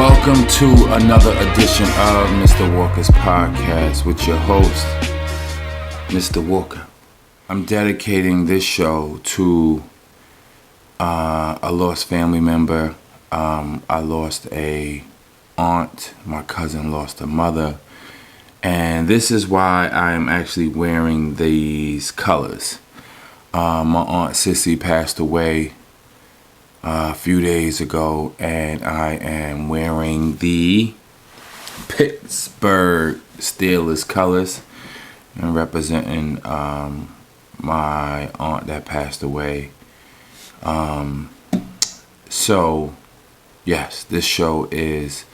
Welcome to another edition of Mr. Walker's Podcast with your host, Mr. Walker. I'm dedicating this show to a lost family member. I lost a aunt. My cousin lost a mother. And this is why I am actually wearing these colors. My Aunt Sissy passed away a few days ago, and I am wearing the Pittsburgh Steelers colors and representing my aunt that passed away. So yes, this show is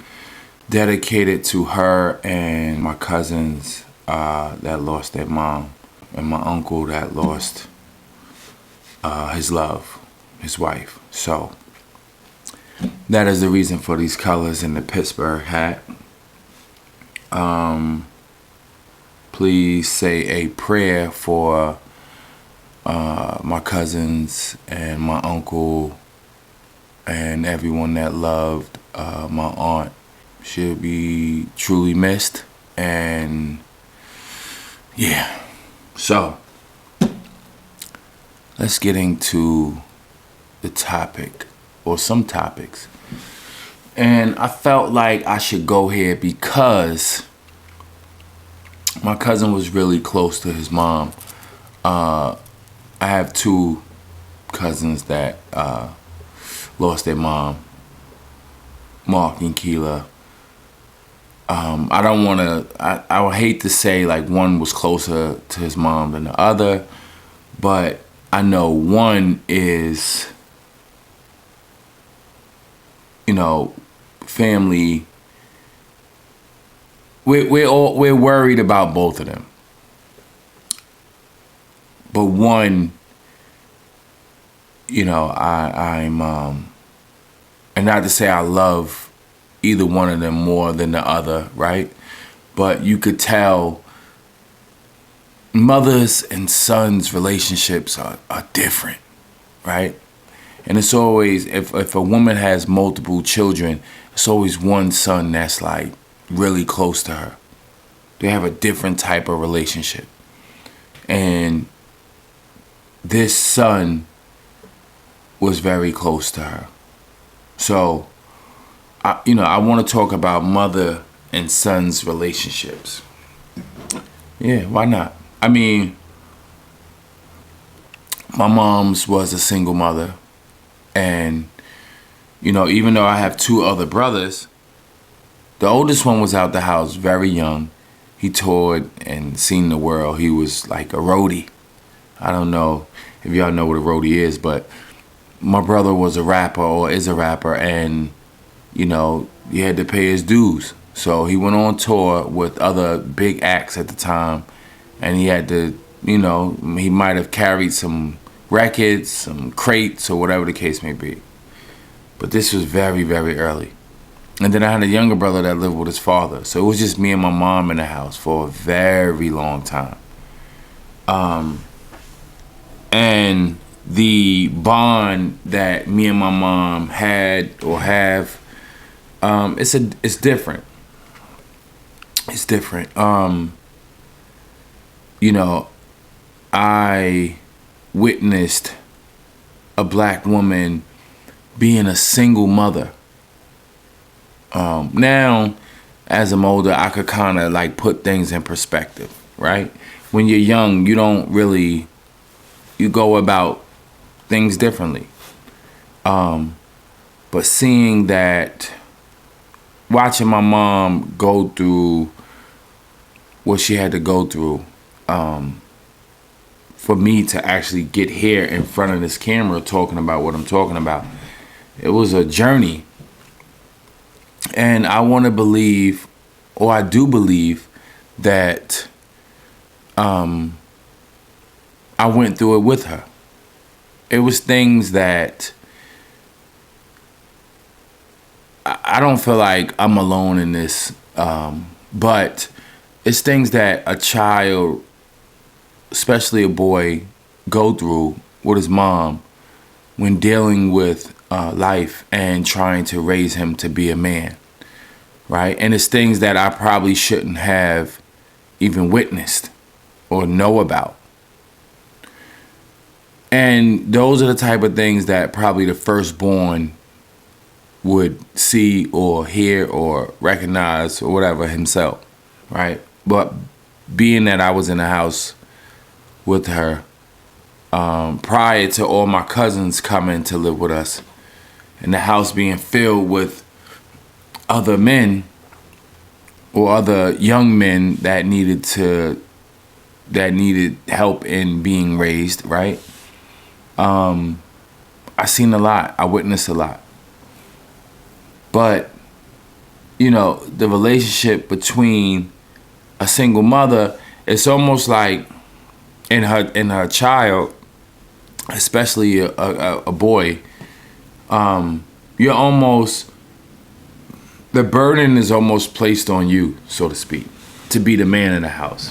dedicated to her and my cousins that lost their mom, and my uncle that lost his love, his wife. So that is the reason for these colors in the Pittsburgh hat. Please say a prayer for my cousins and my uncle and everyone that loved my aunt. She'll be truly missed. And yeah, so let's get into the topic, or some topics. And I felt like I should go here because my cousin was really close to his mom. I have two cousins that lost their mom, Mark and Keela. I don't want to, I would hate to say like one was closer to his mom than the other, but I know one is, family. We're worried about both of them, but one, I'm and not to say I love either one of them more than the other, right? But you could tell mothers and sons relationships are different, right? And it's always, if a woman has multiple children, it's always one son that's like really close to her. They have a different type of relationship. And this son was very close to her. So, I want to talk about mother and son's relationships. Yeah, why not? I mean, my mom's was a single mother. And, even though I have two other brothers, the oldest one was out the house very young. He toured and seen the world. He was like a roadie. I don't know if y'all know what a roadie is, but my brother was a rapper, or is a rapper, and, he had to pay his dues. So he went on tour with other big acts at the time, and he had to, he might have carried some records, some crates, or whatever the case may be. But this was very, very early. And then I had a younger brother that lived with his father. So it was just me and my mom in the house for a very long time. And the bond that me and my mom had or have, it's different. It's different. I witnessed a black woman being a single mother. Now, as I'm older, I could kind of like put things in perspective, right? When you're young, you go about things differently. But seeing that, watching my mom go through what she had to go through, for me to actually get here in front of this camera talking about what I'm talking about, it was a journey. And I want to believe, or I do believe, that I went through it with her. It was things that I don't feel like I'm alone in this, but it's things that a child, especially a boy, go through with his mom when dealing with life and trying to raise him to be a man. right? And it's things that I probably shouldn't have even witnessed or know about. And those are the type of things that probably the firstborn would see or hear or recognize or whatever himself, right? But being that I was in the house with her prior to all my cousins coming to live with us, and the house being filled with other men or other young men that needed help in being raised, right? I seen a lot. I witnessed a lot. But, the relationship between a single mother, it's almost like in her child, especially a boy, you're almost, the burden is almost placed on you, so to speak, to be the man in the house.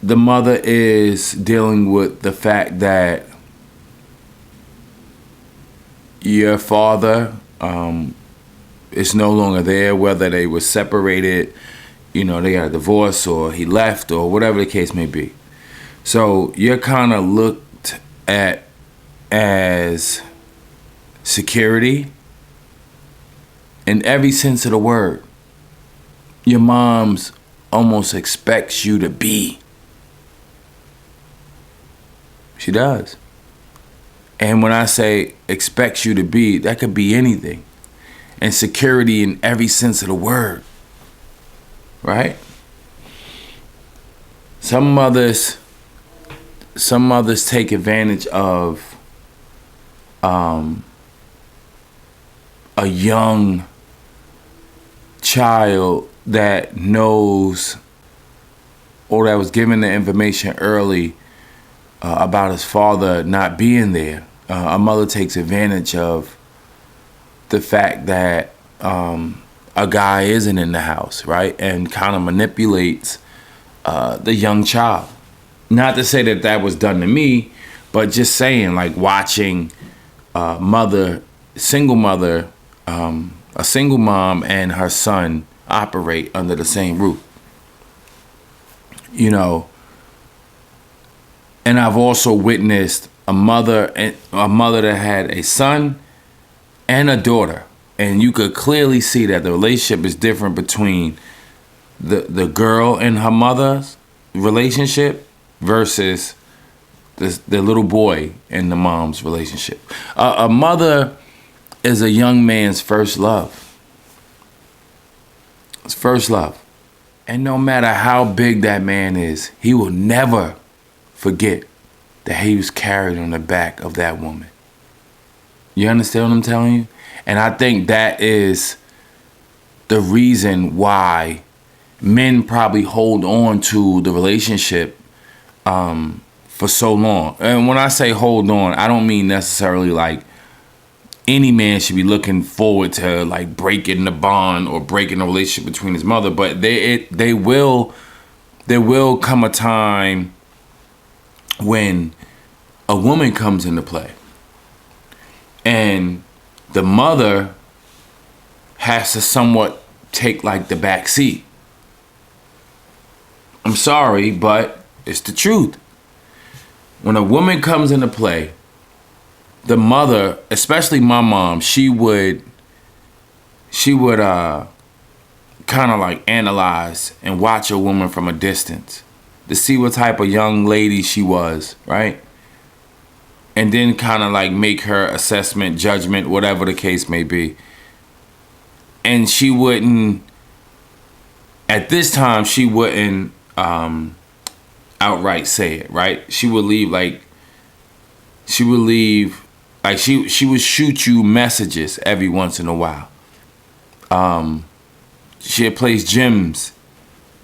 The mother is dealing with the fact that your father is no longer there, whether they were separated, they got a divorce or he left or whatever the case may be. So you're kind of looked at as security in every sense of the word. Your mom's almost expects you to be. She does. And when I say expects you to be, that could be anything. And security in every sense of the word. Right? Some mothers take advantage of a young child that knows or that was given the information early about his father not being there. A mother takes advantage of the fact that a guy isn't in the house, right? And kind of manipulates the young child. Not to say that that was done to me, but just saying, like watching a single mother, a single mom and her son operate under the same roof. And I've also witnessed a mother that had a son and a daughter. And you could clearly see that the relationship is different between the girl and her mother's relationship versus the little boy and the mom's relationship. A mother is a young man's first love. It's first love. And no matter how big that man is, he will never forget that he was carried on the back of that woman. You understand what I'm telling you? And I think that is the reason why men probably hold on to the relationship for so long. And when I say hold on, I don't mean necessarily like any man should be looking forward to like breaking the bond or breaking the relationship between his mother, but there will come a time when a woman comes into play and the mother has to somewhat take like the back seat. I'm sorry, but it's the truth. When a woman comes into play, the mother, especially my mom, she would kind of like analyze and watch a woman from a distance to see what type of young lady she was, right? And then kind of like make her assessment, judgment, whatever the case may be. And she wouldn't, at this time, she wouldn't outright say it, right? She would shoot you messages every once in a while. She'd place gems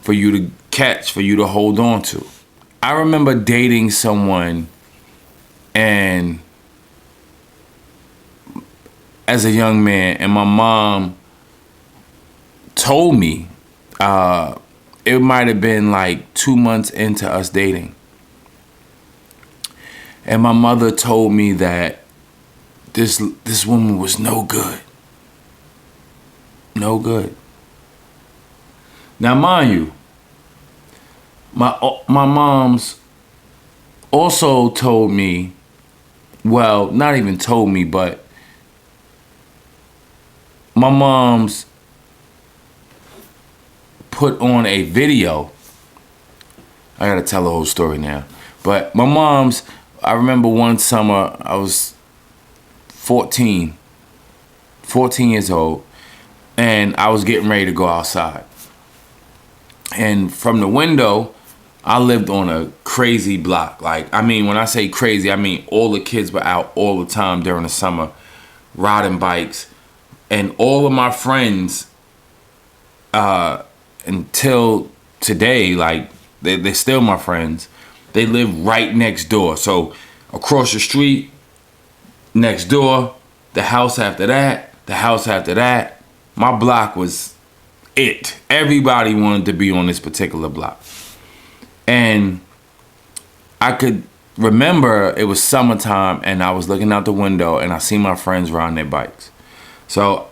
for you to catch, for you to hold on to. I remember dating someone, and as a young man, and my mom told me, it might have been like 2 months into us dating. And my mother told me that this woman was no good. No good. Now, mind you, my mom's also told me, well, not even told me, but my mom's put on a video. I gotta tell the whole story now. But my mom's, I remember one summer, I was 14 years old, and I was getting ready to go outside. And from the window, I lived on a crazy block. Like, I mean, when I say crazy, I mean all the kids were out all the time during the summer, riding bikes. And all of my friends, until today, like, they're still my friends. They live right next door. So across the street, next door, the house after that, the house after that. My block was it. Everybody wanted to be on this particular block. And I could remember it was summertime and I was looking out the window and I see my friends riding their bikes. So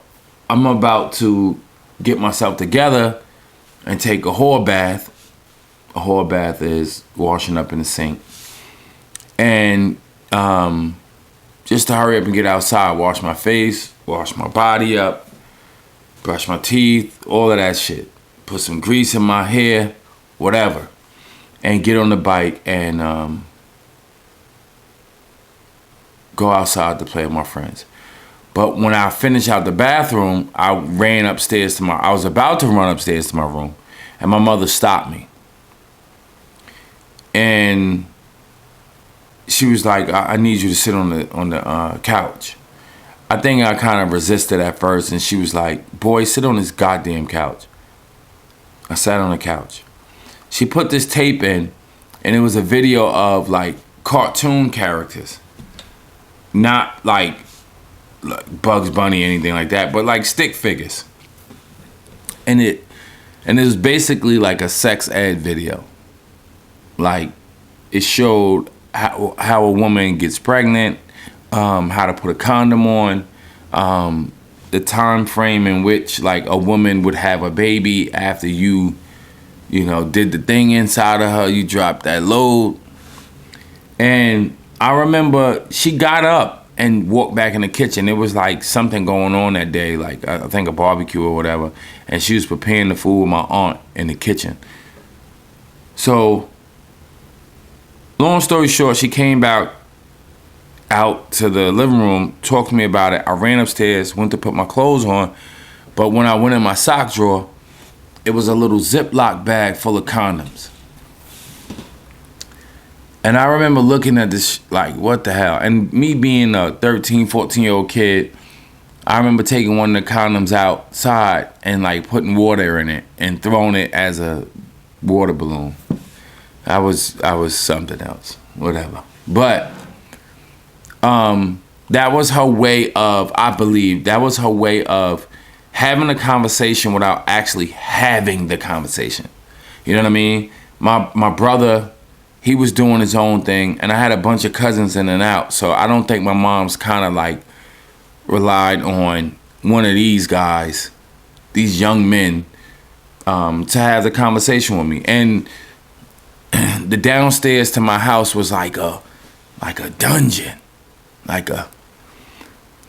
I'm about to get myself together and take a whore bath. A whore bath is washing up in the sink. And just to hurry up and get outside, wash my face, wash my body up, brush my teeth, all of that shit. Put some grease in my hair, whatever. And get on the bike and go outside to play with my friends. But when I finished out the bathroom, I was about to run upstairs to my room, and my mother stopped me. And she was like, I need you to sit on the couch. I think I kind of resisted at first, and she was like, boy, sit on this goddamn couch. I sat on the couch. She put this tape in, and it was a video of like cartoon characters. Not like Bugs Bunny or anything like that, but like stick figures. And it was basically like a sex ed video. Like, it showed how a woman gets pregnant, how to put a condom on, the time frame in which like a woman would have a baby after you did the thing inside of her, you dropped that load. And I remember she got up and walked back in the kitchen. It was like something going on that day, like I think a barbecue or whatever. And she was preparing the food with my aunt in the kitchen. So, long story short, she came back out to the living room, talked to me about it. I ran upstairs, went to put my clothes on. But when I went in my sock drawer, it was a little Ziploc bag full of condoms. And I remember looking at this like, what the hell? And me being a 13, 14-year-old kid, I remember taking one of the condoms outside and like putting water in it and throwing it as a water balloon. I was something else, whatever. But that was her way of, I believe, that was her way of having a conversation without actually having the conversation. You know what I mean? My brother, he was doing his own thing, and I had a bunch of cousins in and out, so I don't think my mom's kind of like relied on one of these guys, these young men, to have the conversation with me. And the downstairs to my house was like a dungeon.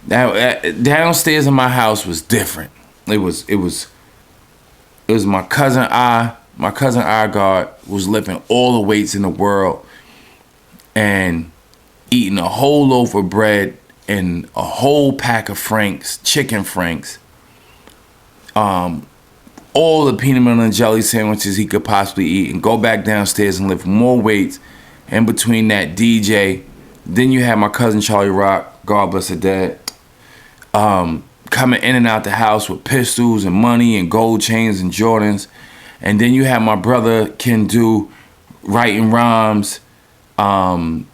Downstairs in my house was different. It was my cousin Igard was lifting all the weights in the world and eating a whole loaf of bread and a whole pack of Franks, chicken Franks, all the peanut butter and jelly sandwiches he could possibly eat, and go back downstairs and lift more weights. In between that, DJ. Then you had my cousin Charlie Rock, God bless her dead, coming in and out the house with pistols and money and gold chains and Jordans. And then you had my brother Ken Do writing rhymes, women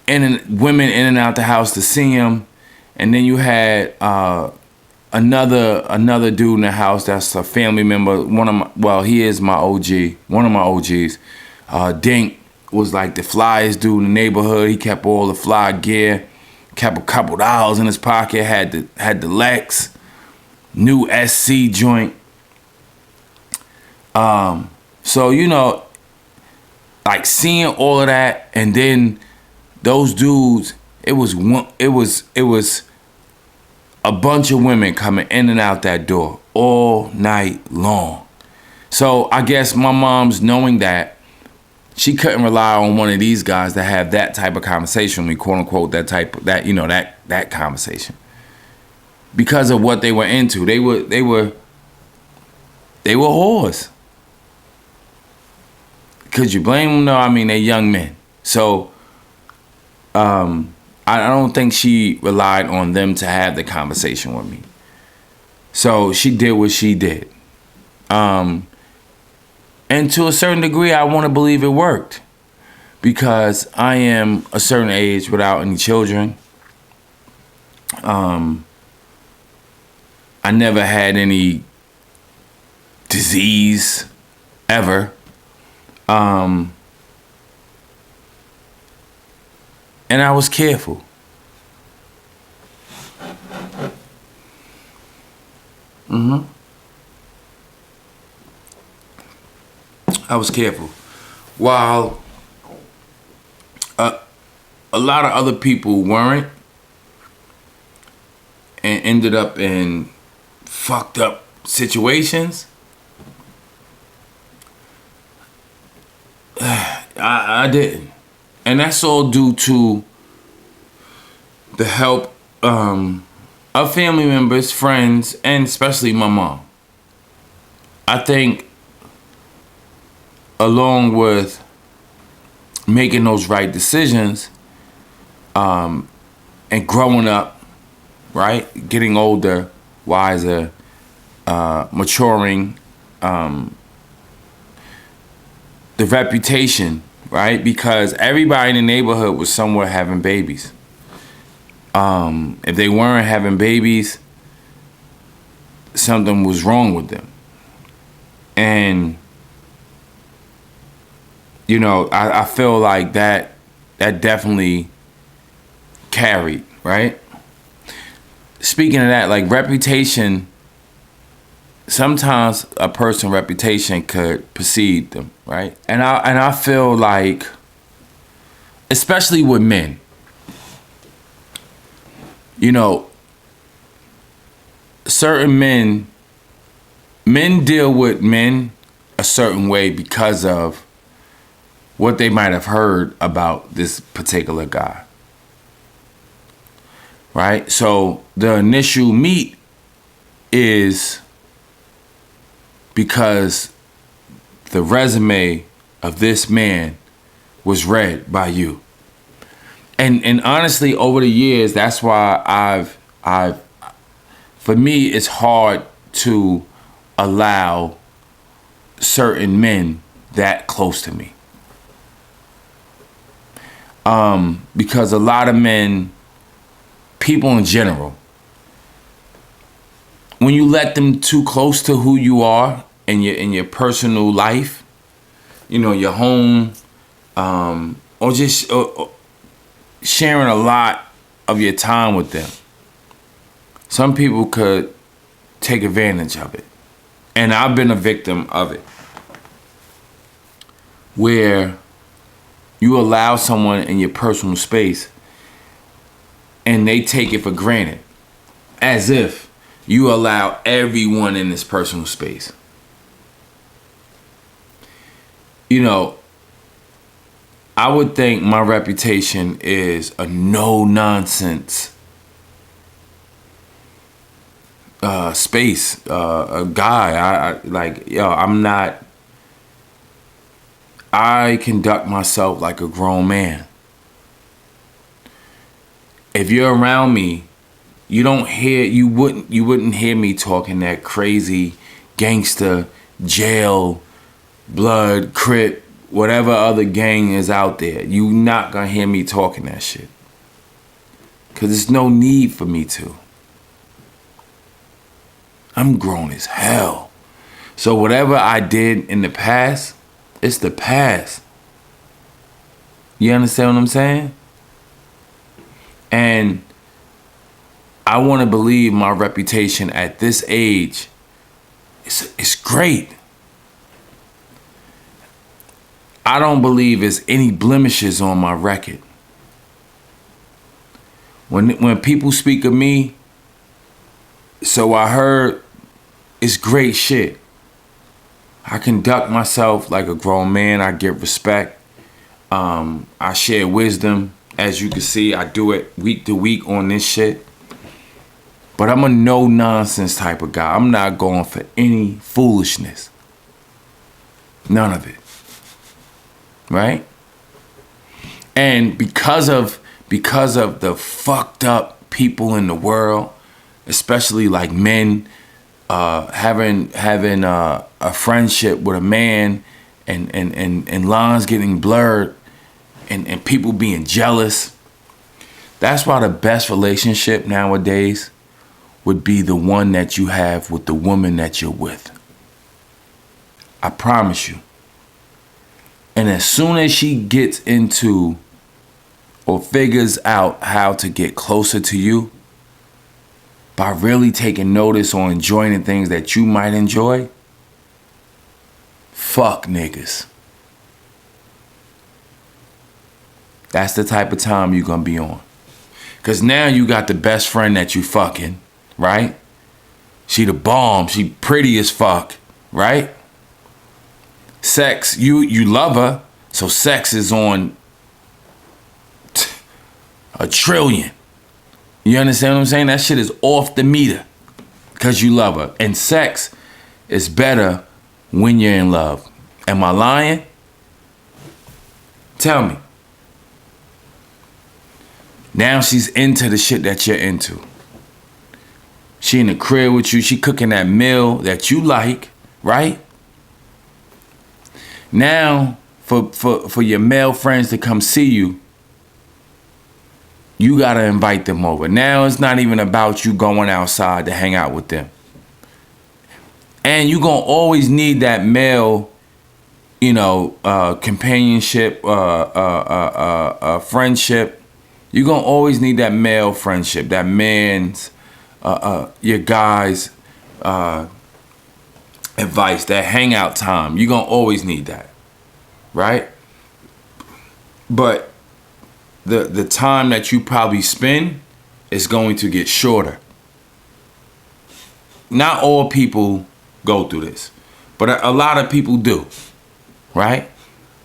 in and out the house to see him. And then you had another dude in the house that's a family member. He is my OG, one of my OGs. Dink was like the flyest dude in the neighborhood. He kept all the fly gear. kept a couple dollars in his pocket, had the Lex, new SC joint. So, you know, like seeing all of that, and then those dudes, it was a bunch of women coming in and out that door all night long. So I guess my mom's knowing that, she couldn't rely on one of these guys to have that type of conversation with me, quote unquote, that conversation. Because of what they were into. They were whores. Could you blame them? No, I mean, they're young men. So I don't think she relied on them to have the conversation with me. So she did what she did. And to a certain degree, I want to believe it worked. Because I am a certain age without any children. I never had any disease ever. And I was careful. I was careful. While a lot of other people weren't, and ended up in fucked up situations, I didn't. And that's all due to the help of family members, friends, and especially my mom. I think along with making those right decisions and growing up, right? Getting older, wiser, maturing, the reputation, right? Because everybody in the neighborhood was somewhere having babies. If they weren't having babies, something was wrong with them. And, you know, I feel like that definitely carried, right? Speaking of that, like reputation, sometimes a person's reputation could precede them, right? And I feel like, especially with men, you know, certain men deal with men a certain way because of what they might have heard about this particular guy, right? So the initial meet is because the resume of this man was read by you. And honestly, over the years, that's why I've for me, it's hard to allow certain men that close to me. Because a lot of men, people in general, when you let them too close to who you are in your personal life, you know, your home, or just sharing a lot of your time with them, some people could take advantage of it. And I've been a victim of it, where you allow someone in your personal space and they take it for granted, as if you allow everyone in this personal space. You know, I would think my reputation is a no-nonsense space, a guy. I conduct myself like a grown man. If you're around me, you wouldn't hear me talking that crazy gangster, jail, blood, Crip, whatever other gang is out there. You not gonna hear me talking that shit. Cause there's no need for me to. I'm grown as hell. So whatever I did in the past, it's the past. You understand what I'm saying? And I want to believe my reputation at this age is great. I don't believe there's any blemishes on my record. When people speak of me, so I heard, it's great shit. I conduct myself like a grown man. I get respect. I share wisdom. As you can see, I do it week to week on this shit. But I'm a no-nonsense type of guy. I'm not going for any foolishness. None of it. Right? And because of the fucked up people in the world, especially like men, having a friendship with a man and lines getting blurred and people being jealous. That's why the best relationship nowadays would be the one that you have with the woman that you're with. I promise you. And as soon as she gets into or figures out how to get closer to you by really taking notice or enjoying the things that you might enjoy, fuck niggas. That's the type of time you're gonna be on. Cause now you got the best friend that you fucking, right? She the bomb, she pretty as fuck, right? Sex, you love her, so sex is on a trillion. You understand what I'm saying? That shit is off the meter because you love her. And sex is better when you're in love. Am I lying? Tell me. Now she's into the shit that you're into. She in the crib with you. She cooking that meal that you like, right? Now, for your male friends to come see you, you gotta invite them over. Now it's not even about you going outside to hang out with them. And you gonna always need that male, companionship, friendship. You gonna always need that male friendship, that man's, your guy's advice, that hangout time. You gonna always need that, right? But the time that you probably spend is going to get shorter. Not all people go through this, but a lot of people do, right?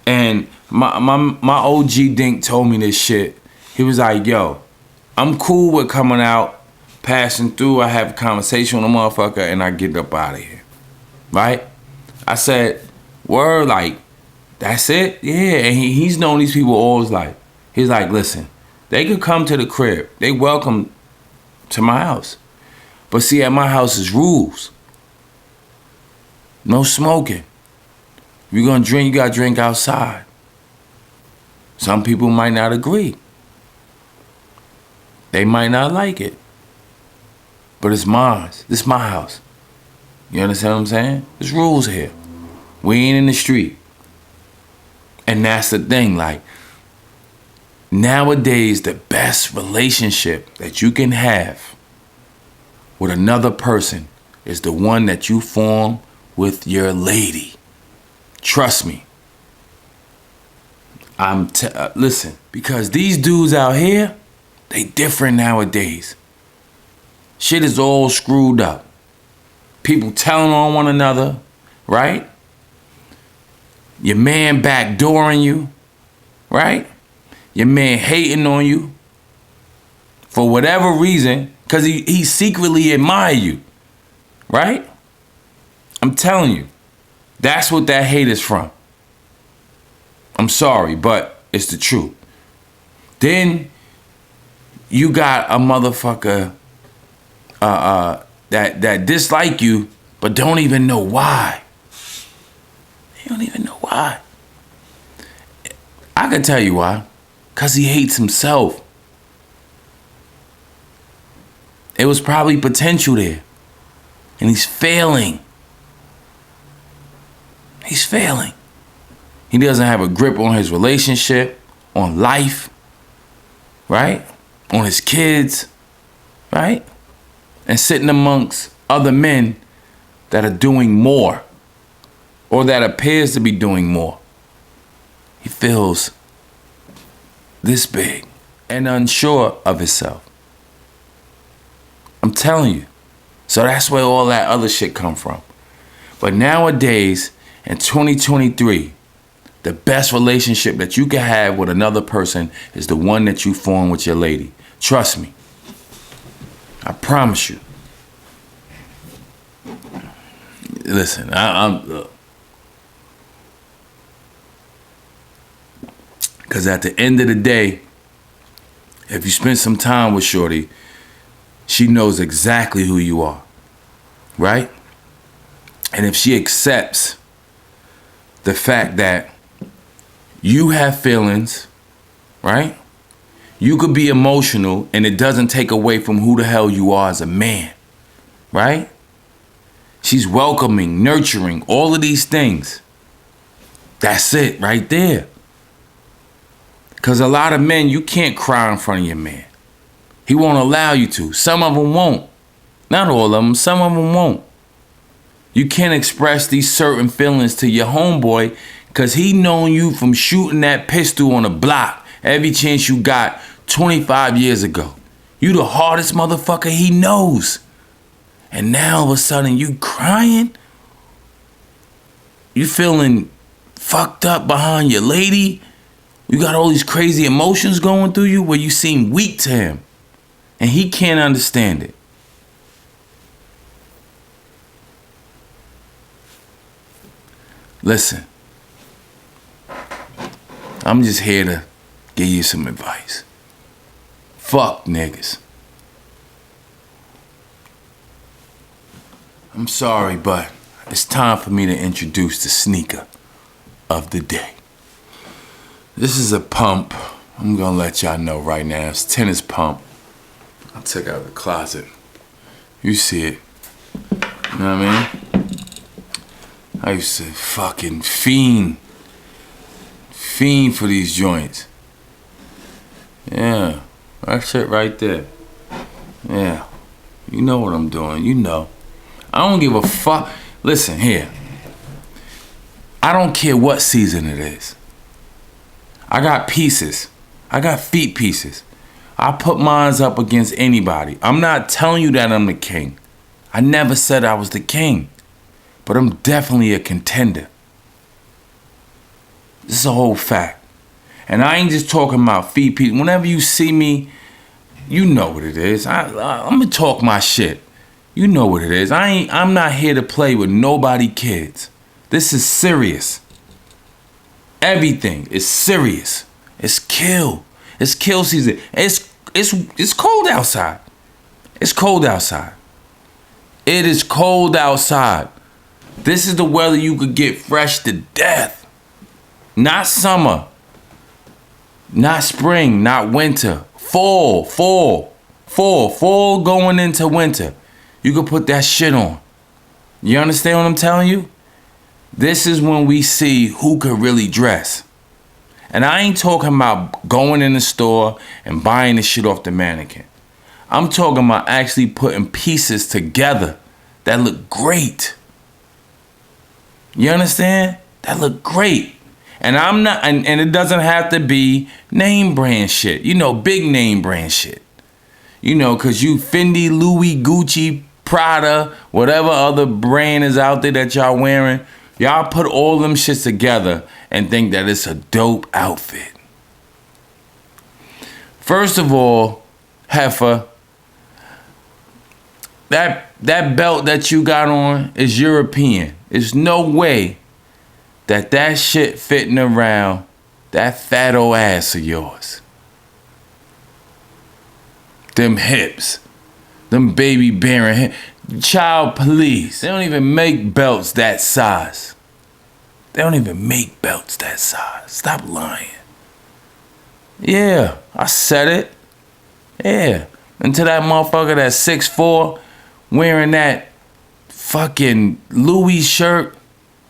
And my OG Dink told me this shit. He was like, yo, I'm cool with coming out, passing through, I have a conversation with a motherfucker, and I get up out of here, right? I said, word, like, that's it? Yeah, and he's known these people all his life. He's like, listen, they could come to the crib. They welcome to my house. But see, at my house is rules. No smoking. If you're gonna drink, you gotta drink outside. Some people might not agree. They might not like it. But it's mine. This is my house. You understand what I'm saying? There's rules here. We ain't in the street. And that's the thing, like, nowadays, the best relationship that you can have with another person is the one that you form with your lady. Trust me. Listen, because these dudes out here, they different nowadays. Shit is all screwed up. People telling on one another, right? Your man backdooring you, right? Your man hating on you for whatever reason, because he secretly admire you, right? I'm telling you, that's what that hate is from. I'm sorry, but it's the truth. Then you got a motherfucker that dislike you, but don't even know why. They don't even know why. I can tell you why. Because he hates himself. It was probably potential there. And he's failing. He's failing. He doesn't have a grip on his relationship, on life, right? on his kids, right? And sitting amongst other men that are doing more or that appears to be doing more. He feels this big and unsure of himself. I'm telling you. So that's where all that other shit come from. But nowadays, in 2023, the best relationship that you can have with another person is the one that you form with your lady. Trust me. I promise you. Listen, because at the end of the day, if you spend some time with shorty, she knows exactly who you are, right? And if she accepts the fact that you have feelings, right? You could be emotional and it doesn't take away from who the hell you are as a man, right? She's welcoming, nurturing, all of these things. That's it right there. Because a lot of men, you can't cry in front of your man. He won't allow you to. Some of them won't. Not all of them, some of them won't. You can't express these certain feelings to your homeboy because he known you from shooting that pistol on the block every chance you got 25 years ago. You the hardest motherfucker he knows. And now all of a sudden you crying? You feeling fucked up behind your lady? You got all these crazy emotions going through you where you seem weak to him. And he can't understand it. Listen, I'm just here to give you some advice. Fuck niggas. I'm sorry, but it's time for me to introduce the sneaker of the day. This is a pump. I'm gonna let y'all know right now. It's tennis pump. I took out the closet. You see it. You know what I mean? I used to fucking fiend for these joints. Yeah, that shit right there. Yeah, you know what I'm doing, you know. I don't give a fuck. Listen, here. I don't care what season it is. I got pieces. I got feet pieces. I put mines up against anybody. I'm not telling you that I'm the king. I never said I was the king. But I'm definitely a contender. This is a whole fact. And I ain't just talking about feet pieces. Whenever you see me, you know what it is. I'm gonna talk my shit. You know what it is. I'm not here to play with nobody kids. This is serious. Everything is serious. It's kill. It's kill season. It's cold outside. It's cold outside. It is cold outside. This is the weather you could get fresh to death. Not summer. Not spring. Not winter. Fall going into winter. You could put that shit on. You understand what I'm telling you? This is when we see who could really dress. And I ain't talking about going in the store and buying the shit off the mannequin. I'm talking about actually putting pieces together that look great. You understand? That look great. And I'm not, and it doesn't have to be name brand shit. You know, big name brand shit. You know, cause you Fendi, Louis, Gucci, Prada, whatever other brand is out there that y'all wearing, y'all put all them shits together and think that it's a dope outfit. First of all, heifer, that belt that you got on is European. There's no way that shit fitting around that fat old ass of yours. Them hips, them baby bearing hips. Child, please. They don't even make belts that size. They don't even make belts that size. Stop lying. Yeah, I said it. Yeah. Until that motherfucker that's 6'4", wearing that fucking Louis shirt,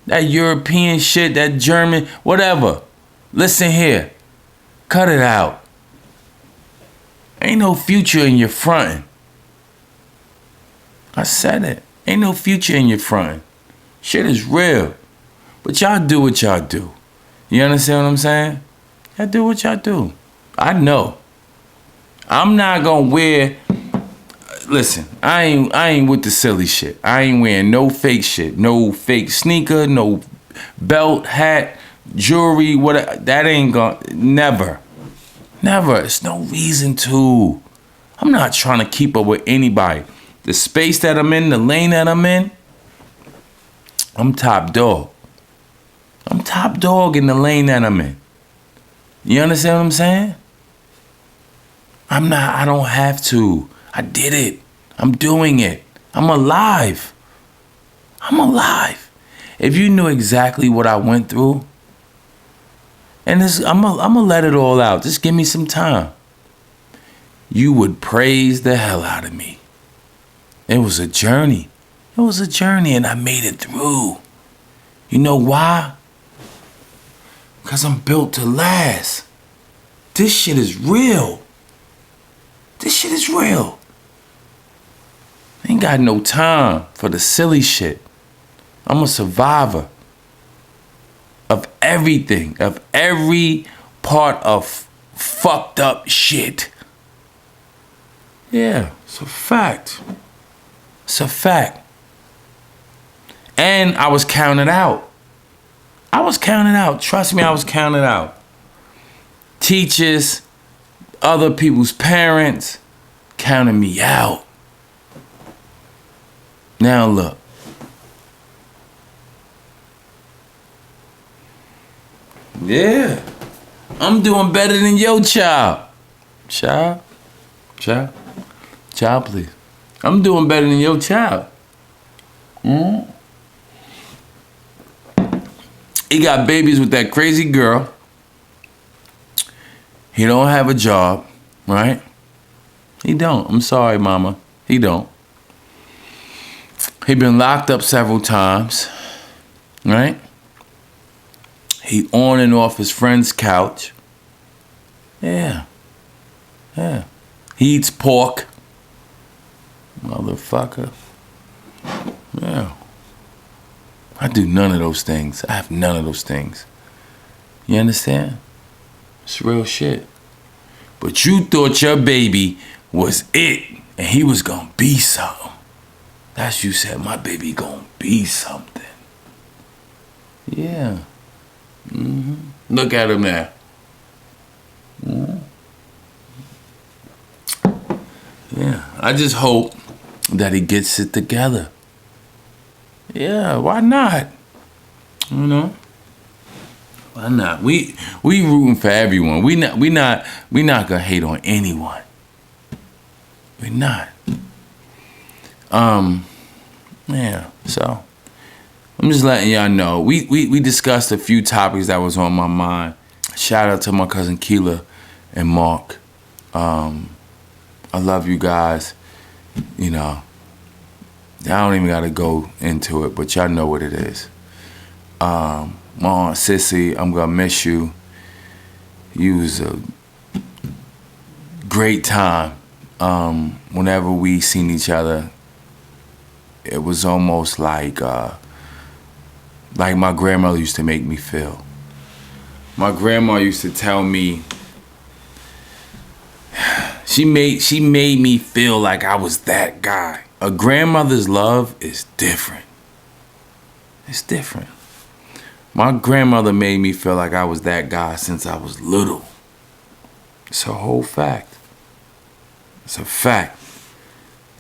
that European shit, that German, whatever. Listen here. Cut it out. Ain't no future in your fronting. I said it. Ain't no future in your fronting. Shit is real. But y'all do what y'all do. You understand what I'm saying? Y'all do what y'all do. I know. I'm not gonna wear. Listen, I ain't with the silly shit. I ain't wearing no fake shit. No fake sneaker, no belt, hat, jewelry, whatever. That ain't gonna. Never. Never. It's no reason to. I'm not trying to keep up with anybody. The space that I'm in, the lane that I'm in, I'm top dog. I'm top dog in the lane that I'm in. You understand what I'm saying? I don't have to. I did it. I'm doing it. I'm alive. I'm alive. If you knew exactly what I went through, and I'm gonna let it all out. Just give me some time. You would praise the hell out of me. It was a journey. It was a journey, and I made it through. You know why? Because I'm built to last. This shit is real. This shit is real. Ain't got no time for the silly shit. I'm a survivor of everything, of every part of fucked up shit. Yeah, it's a fact. It's a fact. And I was counted out. I was counted out. Trust me, I was counted out. Teachers, other people's parents counted me out. Now look. Yeah. I'm doing better than your child. Child, please. I'm doing better than your child. He got babies with that crazy girl. He don't have a job, right? He don't. I'm sorry, mama. He don't. He been locked up several times, right? He on and off his friend's couch. Yeah. He eats pork. Motherfucker. Yeah. I do none of those things. I have none of those things. You understand? It's real shit. But you thought your baby was it, and he was gonna be something. That's you said, my baby gonna be something. Yeah. Look at him now. Yeah. I just hope that he gets it together. Yeah, why not? You know? Why not? We rooting for everyone. We not gonna hate on anyone. We're not. Yeah, so I'm just letting y'all know. We discussed a few topics that was on my mind. Shout out to my cousin Keela and Mark. I love you guys. You know, I don't even gotta go into it, but y'all know what it is. My Aunt Sissy, I'm gonna miss you. You was a great time. Whenever we seen each other, it was almost like my grandmother used to make me feel. My grandma used to tell me, she made me feel like I was that guy. A grandmother's love is different. It's different. My grandmother made me feel like I was that guy since I was little. It's a whole fact. It's a fact.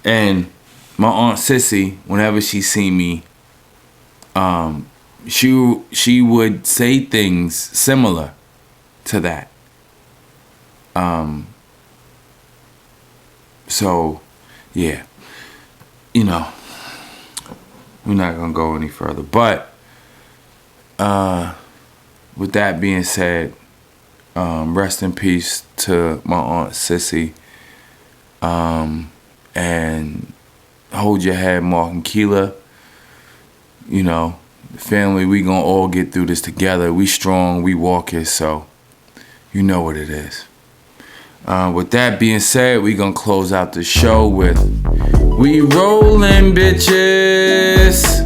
And my Aunt Sissy, whenever she seen me, she would say things similar to that. So, yeah. You know, we're not gonna go any further. But with that being said, rest in peace to my Aunt Sissy. And hold your head, Mark and Keela. You know, family, we gonna all get through this together. We strong, we walk it, so you know what it is. With that being said, we gonna close out the show with "We Rollin' Bitches."